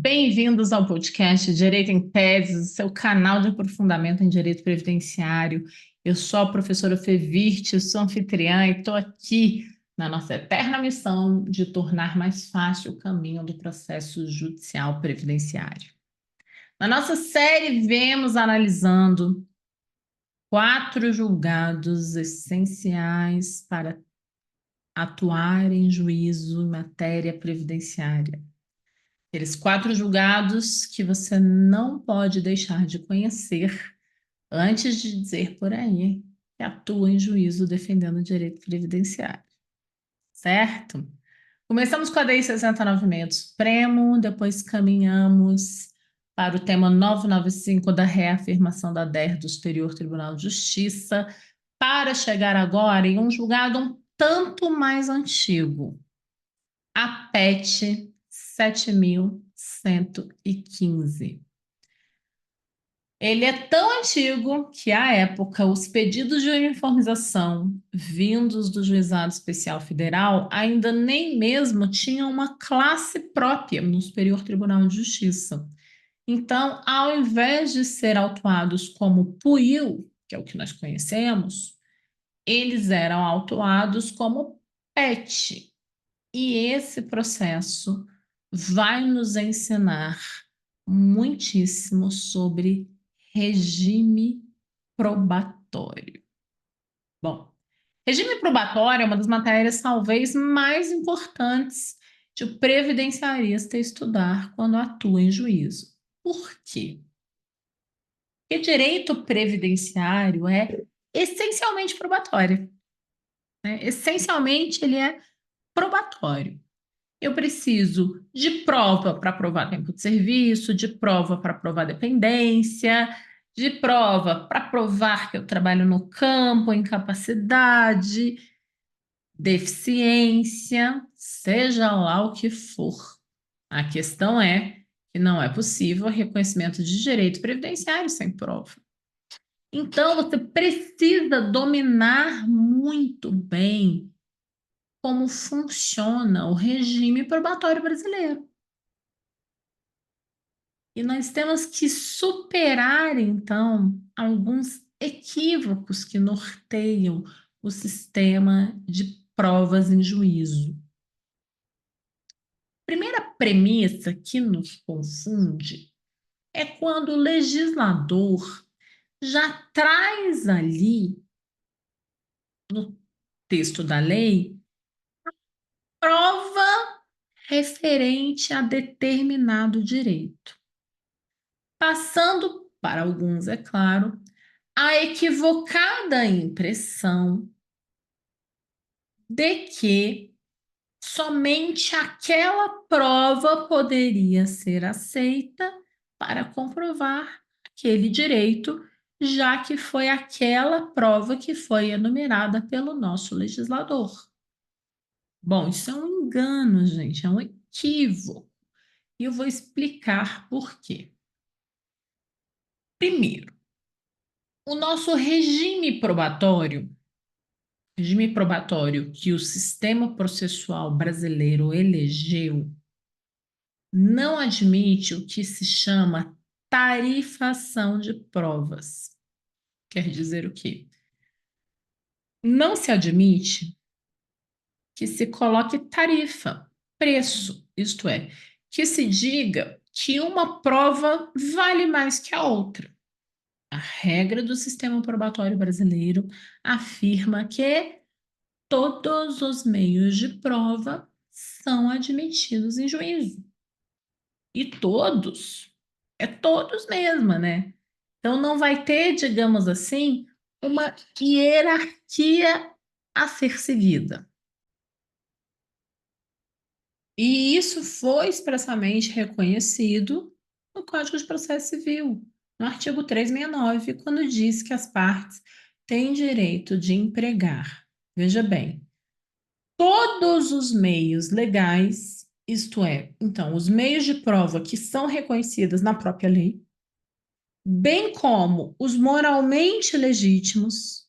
bem-vindos ao podcast Direito em Teses, seu canal de aprofundamento em direito previdenciário. Eu sou a professora Fevirte, sou anfitriã e estou aqui na nossa eterna missão de tornar mais fácil o caminho do processo judicial previdenciário. Na nossa série, vemos analisando 4 julgados essenciais para atuar em juízo em matéria previdenciária. Aqueles 4 julgados que você não pode deixar de conhecer antes de dizer por aí que atua em juízo defendendo o direito previdenciário, certo? Começamos com a DI 69.6 do Supremo, depois caminhamos para o tema 995 da reafirmação da DER do Superior Tribunal de Justiça, para chegar agora em um julgado um tanto mais antigo, a PET 7.115. Ele é tão antigo que, à época, os pedidos de uniformização vindos do Juizado Especial Federal ainda nem mesmo tinham uma classe própria no Superior Tribunal de Justiça. Então, ao invés de ser autuados como PUIL, que é o que nós conhecemos, eles eram autuados como PET. E esse processo vai nos ensinar muitíssimo sobre regime probatório. Bom, regime probatório é uma das matérias talvez mais importantes de o previdenciarista estudar quando atua em juízo. Por quê? Porque direito previdenciário é essencialmente probatório, né? Essencialmente, ele é probatório. Eu preciso de prova para provar tempo de serviço, de prova para provar dependência, de prova para provar que eu trabalho no campo, incapacidade, deficiência, seja lá o que for. A questão é que não é possível reconhecimento de direito previdenciário sem prova. Então, você precisa dominar muito bem como funciona o regime probatório brasileiro. E nós temos que superar, então, alguns equívocos que norteiam o sistema de provas em juízo. Primeira premissa que nos confunde é quando o legislador já traz ali, no texto da lei, prova referente a determinado direito, passando, para alguns, é claro, a equivocada impressão de que somente aquela prova poderia ser aceita para comprovar aquele direito, já que foi aquela prova que foi enumerada pelo nosso legislador. Bom, isso é um engano, gente, é um equívoco. E eu vou explicar por quê. Primeiro, o nosso regime probatório que o sistema processual brasileiro elegeu não admite o que se chama tarifação de provas. Quer dizer o quê? Não se admite que se coloque tarifa, preço, isto é, que se diga que uma prova vale mais que a outra. A regra do sistema probatório brasileiro afirma que todos os meios de prova são admitidos em juízo. E todos, é todos mesmo, né? Então não vai ter, digamos assim, uma hierarquia a ser seguida. E isso foi expressamente reconhecido no Código de Processo Civil, no artigo 369, quando diz que as partes têm direito de empregar, veja bem, todos os meios legais, isto é, então, os meios de prova que são reconhecidos na própria lei, bem como os moralmente legítimos,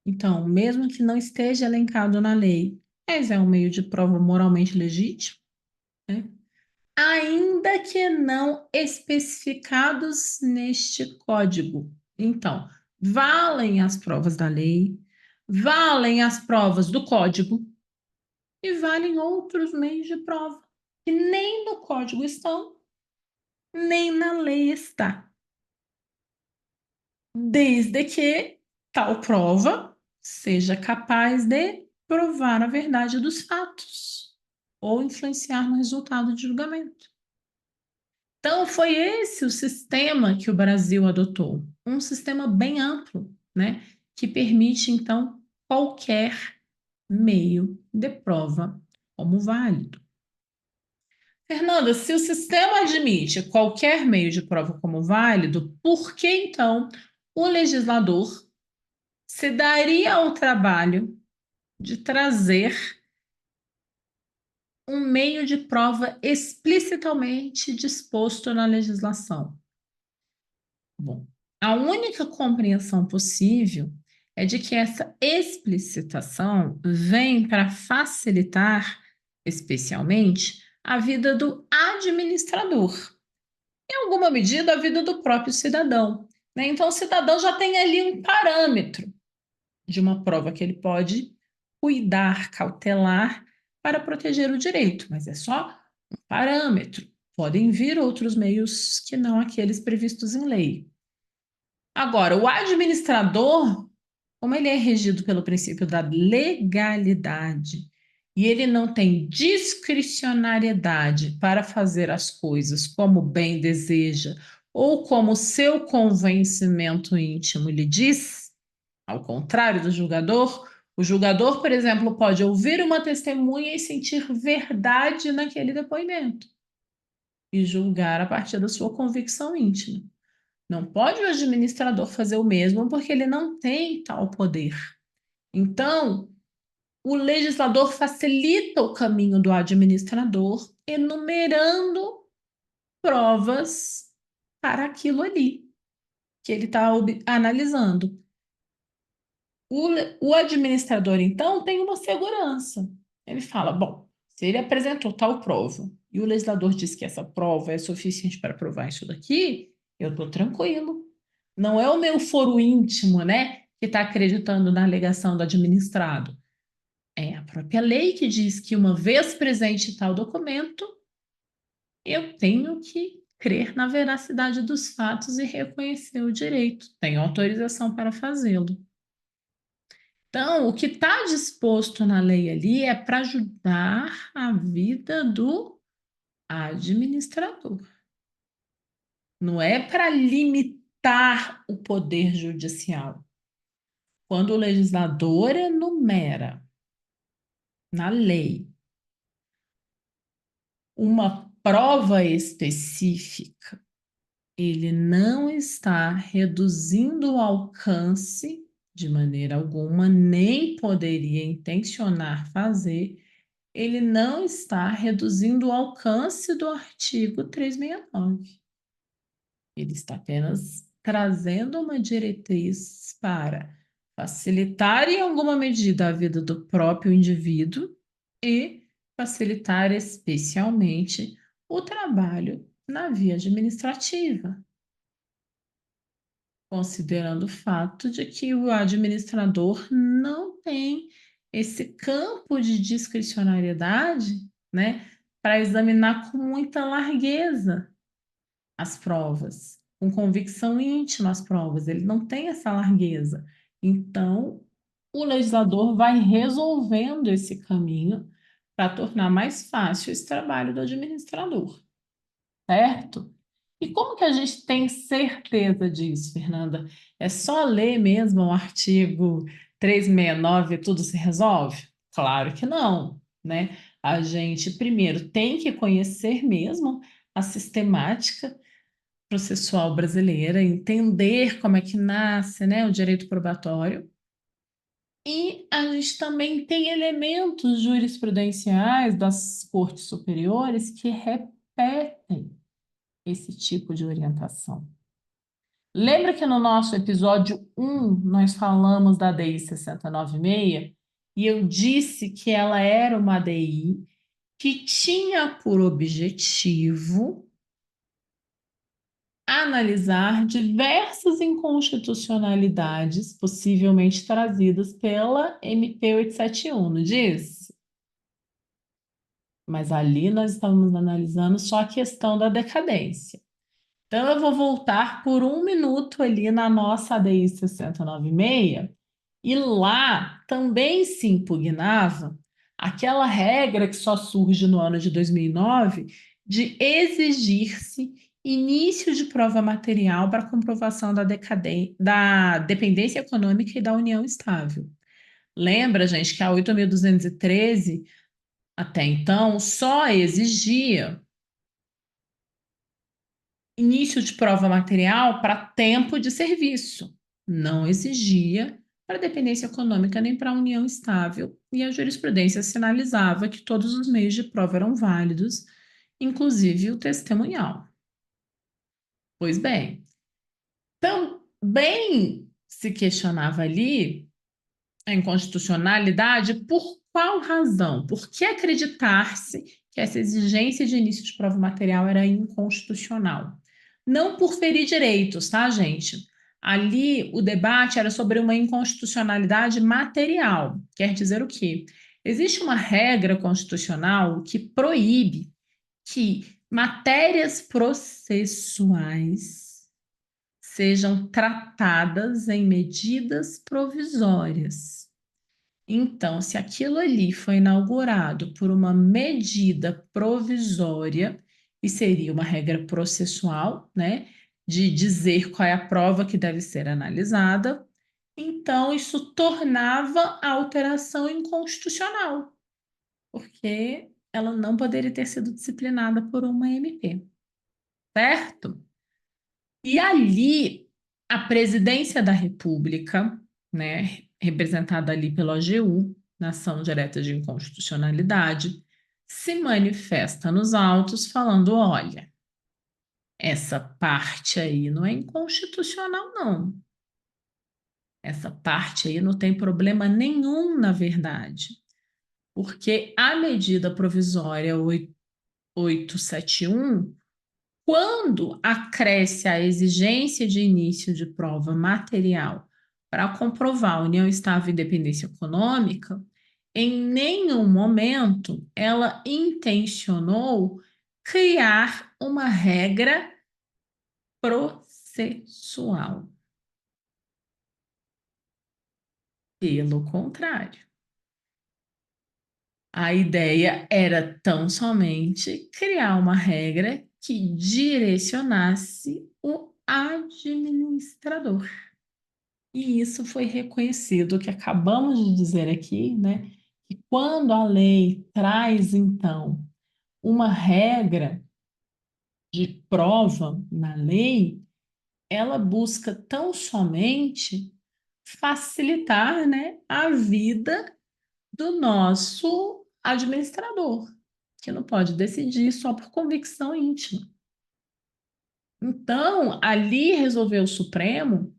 então, mesmo que não esteja elencado na lei, mas é um meio de prova moralmente legítimo, né? ainda que não especificados neste código. Então, valem as provas da lei, valem as provas do código e valem outros meios de prova que nem no código estão, nem na lei está. Desde que tal prova seja capaz de provar a verdade dos fatos ou influenciar no resultado de julgamento. Então, foi esse o sistema que o Brasil adotou, um sistema bem amplo, né, que permite, então, qualquer meio de prova como válido. Fernanda, se o sistema admite qualquer meio de prova como válido, por que então o legislador se daria ao trabalho de trazer um meio de prova explicitamente disposto na legislação? Bom, a única compreensão possível é de que essa explicitação vem para facilitar, especialmente, a vida do administrador, em alguma medida, a vida do próprio cidadão, né? Então, o cidadão já tem ali um parâmetro de uma prova que ele pode cuidar, cautelar para proteger o direito, mas é só um parâmetro. Podem vir outros meios que não aqueles previstos em lei. Agora, o administrador, como ele é regido pelo princípio da legalidade e ele não tem discricionariedade para fazer as coisas como bem deseja ou como seu convencimento íntimo lhe diz, ao contrário do julgador, o julgador, por exemplo, pode ouvir uma testemunha e sentir verdade naquele depoimento e julgar a partir da sua convicção íntima. Não pode o administrador fazer o mesmo porque ele não tem tal poder. Então, o legislador facilita o caminho do administrador, enumerando provas para aquilo ali que ele está analisando. O administrador, então, tem uma segurança. Ele fala: bom, se ele apresentou tal prova e o legislador diz que essa prova é suficiente para provar isso daqui, eu estou tranquilo. Não é o meu foro íntimo, né, que está acreditando na alegação do administrado. É a própria lei que diz que, uma vez presente tal documento, eu tenho que crer na veracidade dos fatos e reconhecer o direito. Tenho autorização para fazê-lo. Então, o que está disposto na lei ali é para ajudar a vida do administrador. Não é para limitar o poder judicial. Quando o legislador enumera na lei uma prova específica, ele não está reduzindo o alcance de maneira alguma, nem poderia intencionar fazer, ele não está reduzindo o alcance do artigo 369. Ele está apenas trazendo uma diretriz para facilitar em alguma medida a vida do próprio indivíduo e facilitar especialmente o trabalho na via administrativa, considerando o fato de que o administrador não tem esse campo de discricionariedade, né, para examinar com muita largueza as provas, com convicção íntima as provas, ele não tem essa largueza. Então, o legislador vai resolvendo esse caminho para tornar mais fácil esse trabalho do administrador, certo? E como que a gente tem certeza disso, Fernanda? É só ler mesmo o artigo 369 e tudo se resolve? Claro que não, né? A gente primeiro tem que conhecer mesmo a sistemática processual brasileira, entender como é que nasce, né, o direito probatório. E a gente também tem elementos jurisprudenciais das cortes superiores que repetem esse tipo de orientação. Lembra que no nosso episódio 1 nós falamos da ADI 6096 e eu disse que ela era uma ADI que tinha por objetivo analisar diversas inconstitucionalidades possivelmente trazidas pela MP 871, não diz? Mas ali nós estávamos analisando só a questão da decadência. Então, eu vou voltar por um minuto ali na nossa ADI 6096, e lá também se impugnava aquela regra que só surge no ano de 2009 de exigir-se início de prova material para comprovação da dependência econômica e da união estável. Lembra, gente, que a 8.213 até então só exigia início de prova material para tempo de serviço. Não exigia para dependência econômica nem para união estável, e a jurisprudência sinalizava que todos os meios de prova eram válidos, inclusive o testemunhal. Pois bem, também se questionava ali a inconstitucionalidade por qual razão? Por que acreditar-se que essa exigência de início de prova material era inconstitucional? Não por ferir direitos, tá, gente? Ali o debate era sobre uma inconstitucionalidade material. Quer dizer o quê? Existe uma regra constitucional que proíbe que matérias processuais sejam tratadas em medidas provisórias. Então, se aquilo ali foi inaugurado por uma medida provisória, e seria uma regra processual, né, de dizer qual é a prova que deve ser analisada, então isso tornava a alteração inconstitucional, porque ela não poderia ter sido disciplinada por uma MP, certo? E ali, a presidência da República, né, representada ali pela AGU, na ação direta de inconstitucionalidade, se manifesta nos autos falando: olha, essa parte aí não é inconstitucional, não. Essa parte aí não tem problema nenhum, na verdade, porque a medida provisória 871, quando acresce a exigência de início de prova material para comprovar a união estável e independência econômica, em nenhum momento ela intencionou criar uma regra processual. Pelo contrário, a ideia era tão somente criar uma regra que direcionasse o administrador. E isso foi reconhecido, que acabamos de dizer aqui, né? Que quando a lei traz, então, uma regra de prova na lei, ela busca tão somente facilitar, né, a vida do nosso administrador, que não pode decidir só por convicção íntima. Então, ali resolveu o Supremo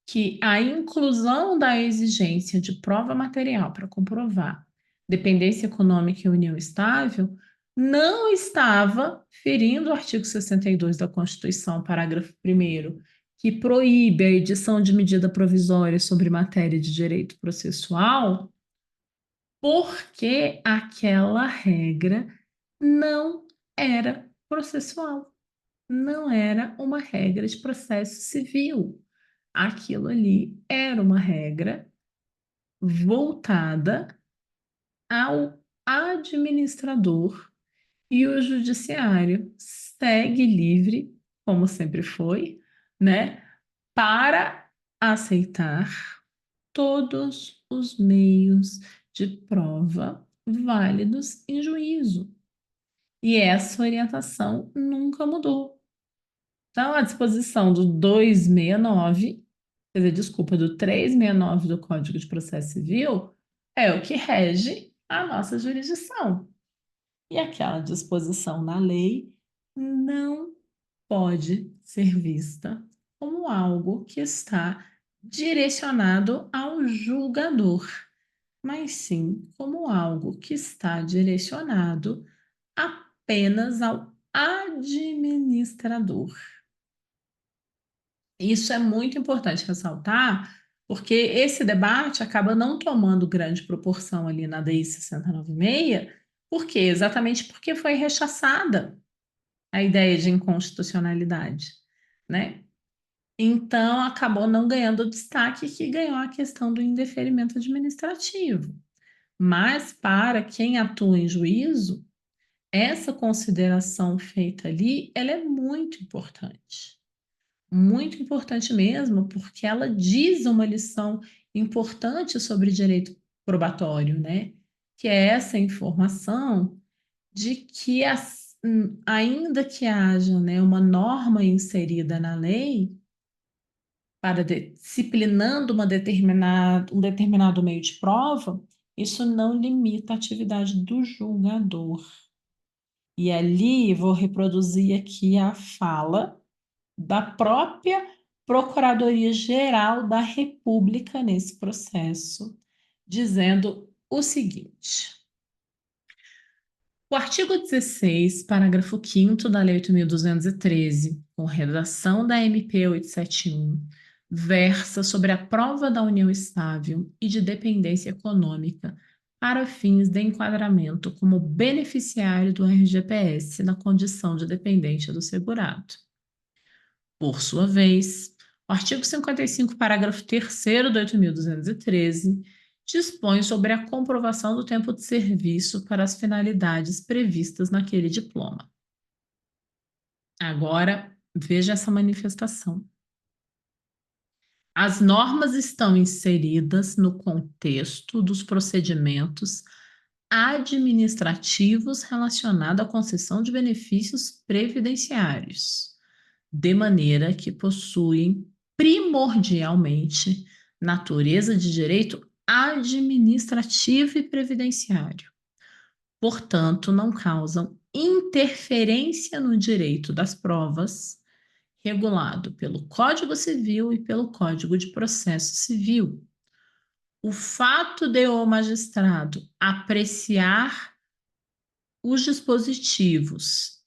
que a inclusão da exigência de prova material para comprovar dependência econômica e união estável não estava ferindo o artigo 62 da Constituição, parágrafo 1º, que proíbe a edição de medida provisória sobre matéria de direito processual, porque aquela regra não era processual, não era uma regra de processo civil. Aquilo ali era uma regra voltada ao administrador, e o judiciário segue livre, como sempre foi, né, para aceitar todos os meios de prova válidos em juízo. E essa orientação nunca mudou. Então, a disposição do 269, quer dizer, desculpa, do 369 do Código de Processo Civil, é o que rege a nossa jurisdição. E aquela disposição na lei não pode ser vista como algo que está direcionado ao julgador, mas sim como algo que está direcionado apenas ao administrador. Isso é muito importante ressaltar, porque esse debate acaba não tomando grande proporção ali na DI 6096, porque exatamente porque foi rechaçada a ideia de inconstitucionalidade, né? Então acabou não ganhando o destaque que ganhou a questão do indeferimento administrativo. Mas para quem atua em juízo, essa consideração feita ali, ela é muito importante. Muito importante mesmo, porque ela diz uma lição importante sobre direito probatório, né? Que é essa informação de que, ainda que haja, né, uma norma inserida na lei para disciplinando um determinado meio de prova, isso não limita a atividade do julgador. E ali vou reproduzir aqui a fala da própria Procuradoria-Geral da República nesse processo, dizendo o seguinte: o artigo 16, parágrafo 5º da Lei 8.213, com redação da MP 871, versa sobre a prova da união estável e de dependência econômica para fins de enquadramento como beneficiário do RGPS na condição de dependente do segurado. Por sua vez, o artigo 55, parágrafo 3º do 8.213, dispõe sobre a comprovação do tempo de serviço para as finalidades previstas naquele diploma. Agora, veja essa manifestação. As normas estão inseridas no contexto dos procedimentos administrativos relacionados à concessão de benefícios previdenciários, de maneira que possuem primordialmente natureza de direito administrativo e previdenciário. Portanto, não causam interferência no direito das provas, regulado pelo Código Civil e pelo Código de Processo Civil. O fato de o magistrado apreciar os dispositivos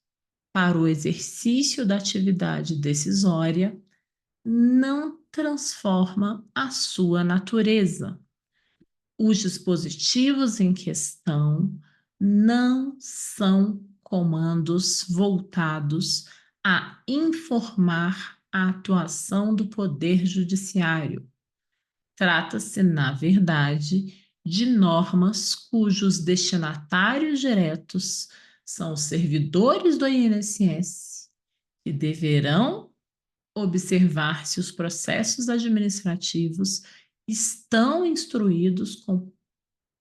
para o exercício da atividade decisória não transforma a sua natureza. Os dispositivos em questão não são comandos voltados a informar a atuação do Poder Judiciário. Trata-se, na verdade, de normas cujos destinatários diretos são os servidores do INSS, que deverão observar se os processos administrativos estão instruídos com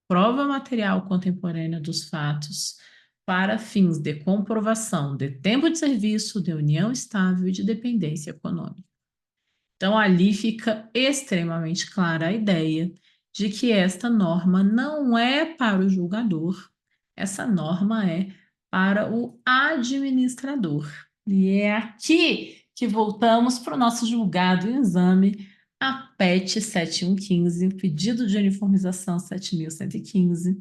prova material contemporânea dos fatos para fins de comprovação de tempo de serviço, de união estável e de dependência econômica. Então, ali fica extremamente clara a ideia de que esta norma não é para o julgador, essa norma é para o administrador. E é aqui que voltamos para o nosso julgado e exame, a PET 7115, o pedido de uniformização 7.115,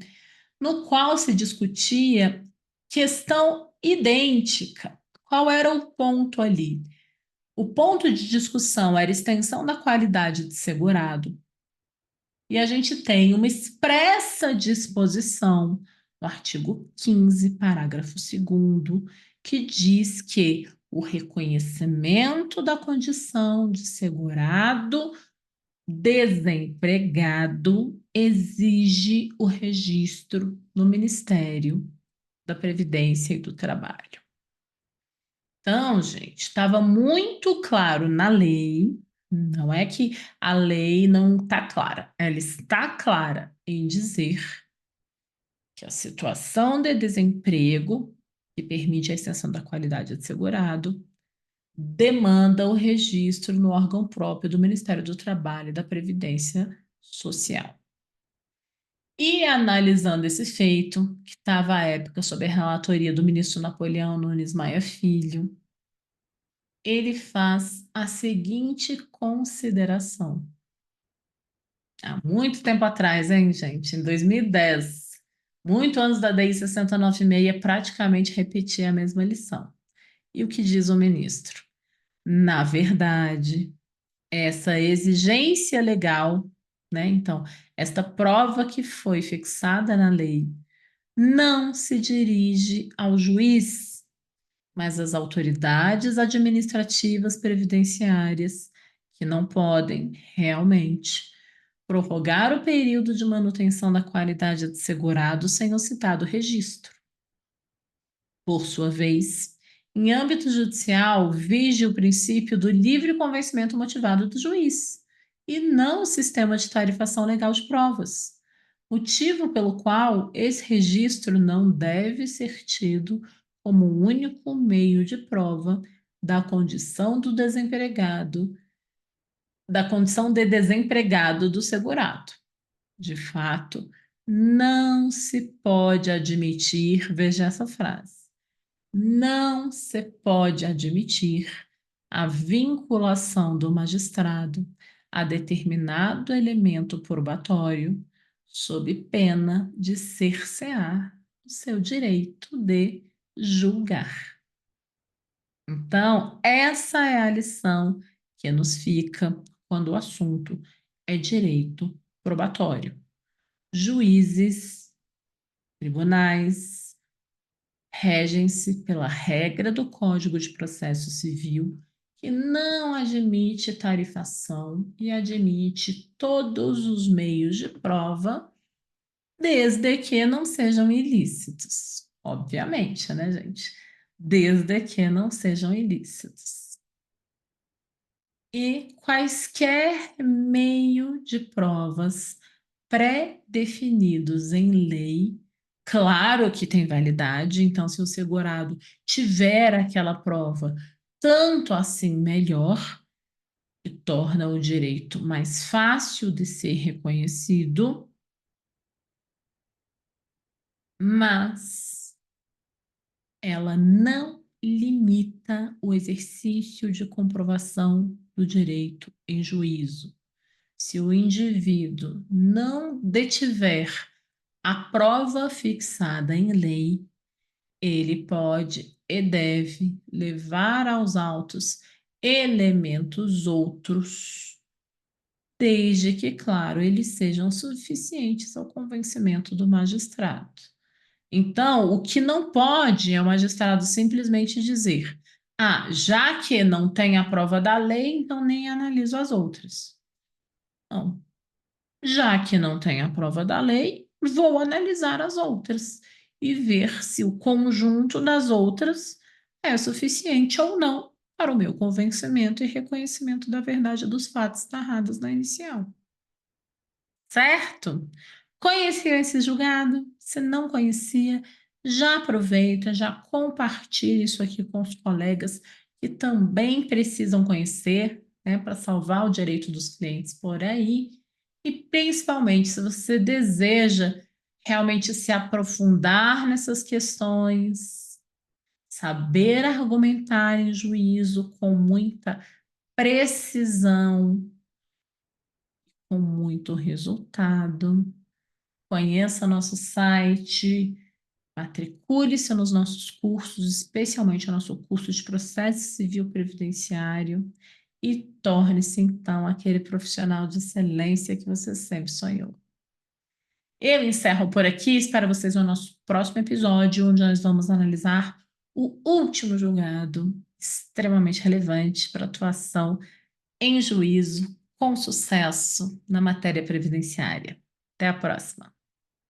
no qual se discutia questão idêntica. Qual era o ponto ali? O ponto de discussão era extensão da qualidade de segurado. E a gente tem uma expressa disposição no artigo 15, parágrafo 2º, que diz que o reconhecimento da condição de segurado desempregado exige o registro no Ministério da Previdência e do Trabalho. Então, gente, estava muito claro na lei, não é que a lei não está clara, ela está clara em dizer que a situação de desemprego, que permite a extensão da qualidade de segurado, demanda o registro no órgão próprio do Ministério do Trabalho e da Previdência Social. E analisando esse feito, que estava à época sob a relatoria do ministro Napoleão Nunes Maia Filho, ele faz a seguinte consideração. Há muito tempo atrás, hein, gente? Em 2010, Muito antes da DI 6096 praticamente repetia a mesma lição. E o que diz o ministro? Na verdade, essa exigência legal, né? Então, esta prova que foi fixada na lei não se dirige ao juiz, mas às autoridades administrativas previdenciárias, que não podem realmente prorrogar o período de manutenção da qualidade de segurado sem o citado registro. Por sua vez, em âmbito judicial, vige o princípio do livre convencimento motivado do juiz, e não o sistema de tarifação legal de provas, motivo pelo qual esse registro não deve ser tido como o único meio de prova da condição do desempregado, da condição de desempregado do segurado. De fato, não se pode admitir, veja essa frase, não se pode admitir a vinculação do magistrado a determinado elemento probatório, sob pena de cercear o seu direito de julgar. Então, essa é a lição que nos fica quando o assunto é direito probatório. Juízes, tribunais, regem-se pela regra do Código de Processo Civil, que não admite tarifação e admite todos os meios de prova, desde que não sejam ilícitos. Obviamente, né, gente? Desde que não sejam ilícitos. E quaisquer meio de provas pré-definidos em lei, claro que tem validade, então, se o segurado tiver aquela prova, tanto assim melhor, que torna o direito mais fácil de ser reconhecido, mas ela não limita o exercício de comprovação do direito em juízo. Se o indivíduo não detiver a prova fixada em lei, ele pode e deve levar aos autos elementos outros, desde que, claro, eles sejam suficientes ao convencimento do magistrado. Então, o que não pode é o magistrado simplesmente dizer: ah, já que não tem a prova da lei, então nem analiso as outras. Não. Já que não tem a prova da lei, vou analisar as outras e ver se o conjunto das outras é suficiente ou não para o meu convencimento e reconhecimento da verdade dos fatos narrados na inicial. Certo? Conhecia esse julgado? Se não conhecia, já aproveita, já compartilha isso aqui com os colegas que também precisam conhecer, né, para salvar o direito dos clientes por aí. E principalmente, se você deseja realmente se aprofundar nessas questões, saber argumentar em juízo com muita precisão, com muito resultado, conheça nosso site, matricule-se nos nossos cursos, especialmente o nosso curso de Processo Civil Previdenciário, e torne-se, então, aquele profissional de excelência que você sempre sonhou. Eu encerro por aqui, espero vocês no nosso próximo episódio, onde nós vamos analisar o último julgado, extremamente relevante para a atuação em juízo com sucesso na matéria previdenciária. Até a próxima!